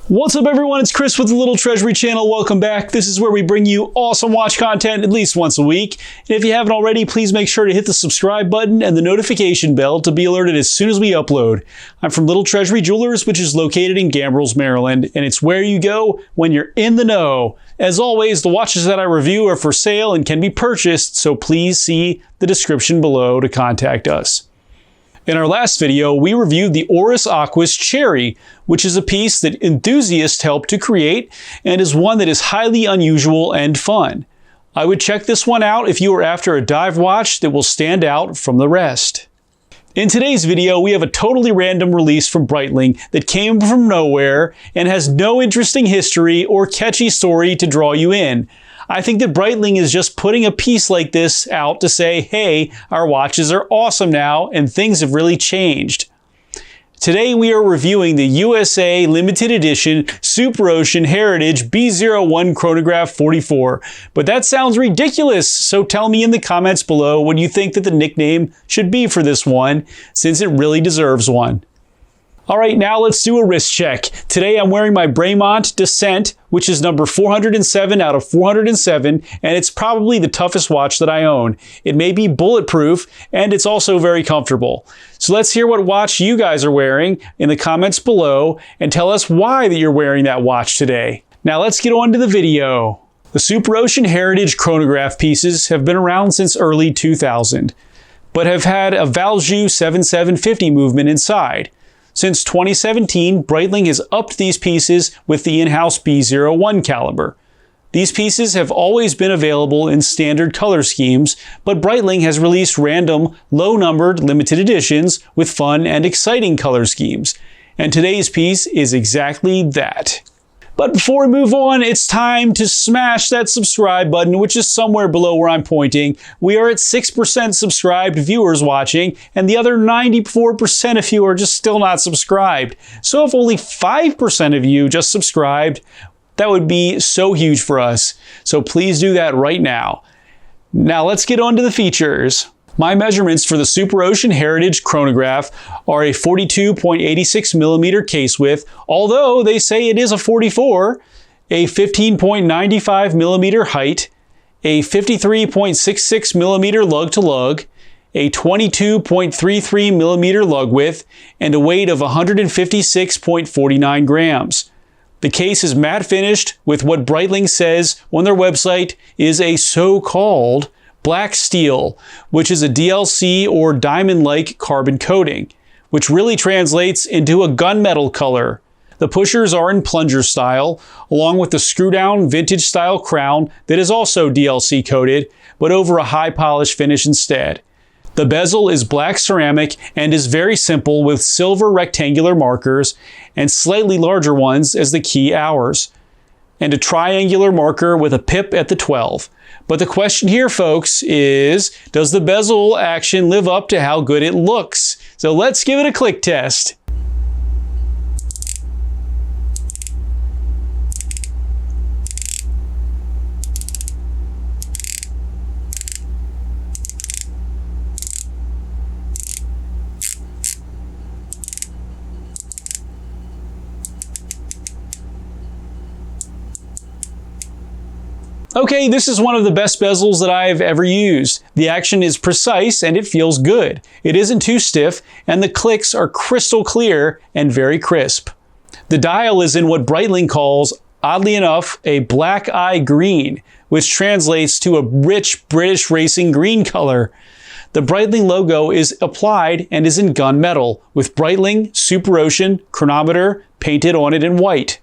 What's up everyone, it's Chris with the Little Treasury channel. Welcome back. This is where we bring you awesome watch content at least once a week. And if you haven't already, please make sure to hit the subscribe button and the notification bell to be alerted as soon as we upload. I'm from Little Treasury Jewelers, which is located in Gambrills, Maryland, and it's where you go when you're in the know. As always, the watches that I review are for sale and can be purchased, so please see the description below to contact us. In our last video, we reviewed the Oris Aquis Cherry, which is a piece that enthusiasts helped to create and is one that is highly unusual and fun. I would check this one out if you are after a dive watch that will stand out from the rest. In today's video, we have a totally random release from Breitling that came from nowhere and has no interesting history or catchy story to draw you in. I think that Breitling is just putting a piece like this out to say, hey, our watches are awesome now and things have really changed. Today we are reviewing the USA limited edition Superocean Heritage B01 Chronograph 44. But that sounds ridiculous, so tell me in the comments below what you think that the nickname should be for this one, since it really deserves one. All right, now let's do a wrist check. Today I'm wearing my Breitling Descent, which is number 407 out of 407, and it's probably the toughest watch that I own. It may be bulletproof, and it's also very comfortable. So let's hear what watch you guys are wearing in the comments below, and tell us why that you're wearing that watch today. Now let's get on to the video. The Superocean Heritage chronograph pieces have been around since early 2000, but have had a Valjoux 7750 movement inside. Since 2017, Breitling has upped these pieces with the in-house B01 caliber. These pieces have always been available in standard color schemes, but Breitling has released random, low-numbered limited editions with fun and exciting color schemes. And today's piece is exactly that. But before we move on, it's time to smash that subscribe button, which is somewhere below where I'm pointing. We are at 6% subscribed viewers watching, and the other 94% of you are just still not subscribed. So if only 5% of you just subscribed, that would be so huge for us. So please do that right now. Now let's get on to the features. My measurements for the Superocean Heritage chronograph are a 42.86mm case width, although they say it is a 44, a 15.95mm height, a 53.66mm lug to lug, a 22.33mm lug width, and a weight of 156.49 grams. The case is matte finished with what Breitling says on their website is a so-called black steel, which is a DLC or diamond-like carbon coating, which really translates into a gunmetal color. The pushers are in plunger style, along with the screw-down vintage-style crown that is also DLC coated, but over a high-polish finish instead. The bezel is black ceramic and is very simple with silver rectangular markers and slightly larger ones as the key hours, and a triangular marker with a pip at the 12. But the question here, folks, is does the bezel action live up to how good it looks? So let's give it a click test. Okay, this is one of the best bezels that I've ever used. The action is precise and it feels good. It isn't too stiff and the clicks are crystal clear and very crisp. The dial is in what Breitling calls, oddly enough, a black eye green, which translates to a rich British racing green color. The Breitling logo is applied and is in gunmetal, with Breitling Superocean chronometer painted on it in white.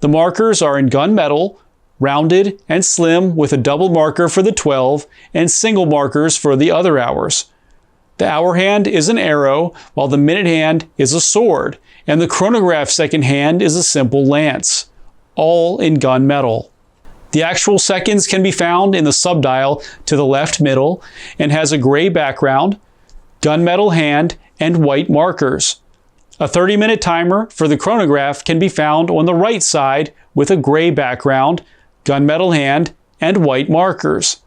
The markers are in gunmetal, rounded and slim with a double marker for the 12 and single markers for the other hours. The hour hand is an arrow, while the minute hand is a sword, and the chronograph second hand is a simple lance, all in gunmetal. The actual seconds can be found in the subdial to the left middle and has a gray background, gunmetal hand, and white markers. A 30-minute timer for the chronograph can be found on the right side with a gray background, gunmetal hand, and white markers.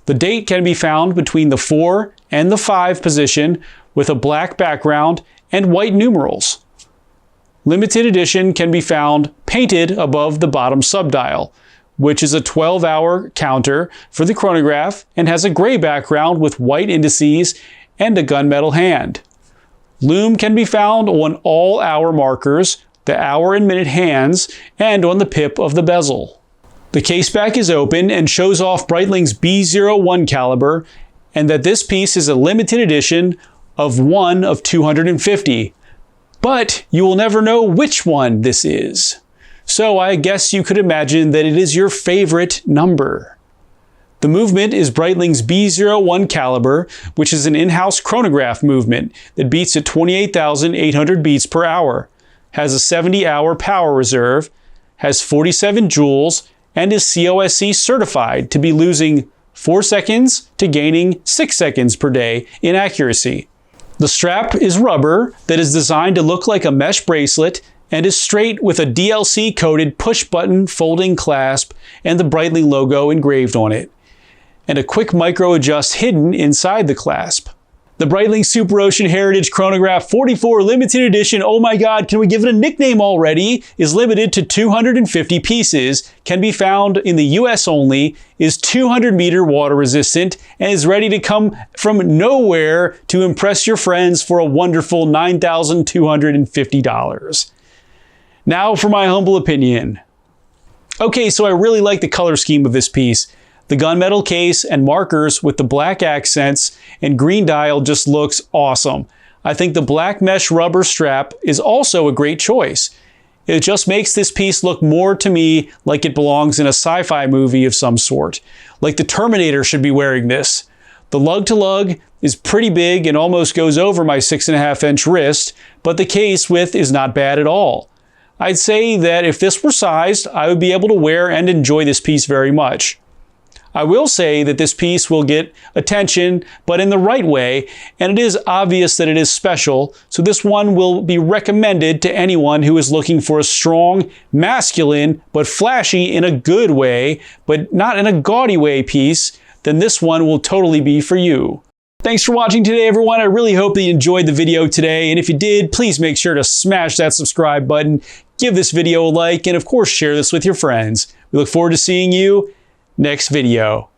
The date can be found between the 4 and the 5 position with a black background and white numerals. Limited edition can be found painted above the bottom subdial, which is a 12-hour counter for the chronograph and has a gray background with white indices and a gunmetal hand. Lume can be found on all hour markers, the hour and minute hands, and on the pip of the bezel. The caseback is open and shows off Breitling's B01 caliber, and that this piece is a limited edition of 1 of 250. But you will never know which one this is. So I guess you could imagine that it is your favorite number. The movement is Breitling's B01 caliber, which is an in-house chronograph movement that beats at 28,800 beats per hour, has a 70-hour power reserve, has 47 joules, and is COSC certified to be losing 4 seconds to gaining 6 seconds per day in accuracy. The strap is rubber that is designed to look like a mesh bracelet and is straight with a DLC-coated push-button folding clasp and the Breitling logo engraved on it, and a quick micro-adjust hidden inside the clasp. The Breitling Superocean Heritage Chronograph 44 limited edition, oh my god, can we give it a nickname already, is limited to 250 pieces, can be found in the US only, is 200 meter water resistant, and is ready to come from nowhere to impress your friends for a wonderful $9,250. Now for my humble opinion. Okay, so I really like the color scheme of this piece. The gunmetal case and markers with the black accents and green dial just looks awesome. I think the black mesh rubber strap is also a great choice. It just makes this piece look more to me like it belongs in a sci-fi movie of some sort. Like the Terminator should be wearing this. The lug-to-lug is pretty big and almost goes over my 6.5-inch wrist, but the case width is not bad at all. I'd say that if this were sized, I would be able to wear and enjoy this piece very much. I will say that this piece will get attention, but in the right way, and it is obvious that it is special, so this one will be recommended to anyone who is looking for a strong, masculine, but flashy in a good way, but not in a gaudy way piece, then this one will totally be for you. Thanks for watching today, everyone. I really hope that you enjoyed the video today, and if you did, please make sure to smash that subscribe button, give this video a like, and of course share this with your friends. We look forward to seeing you next video.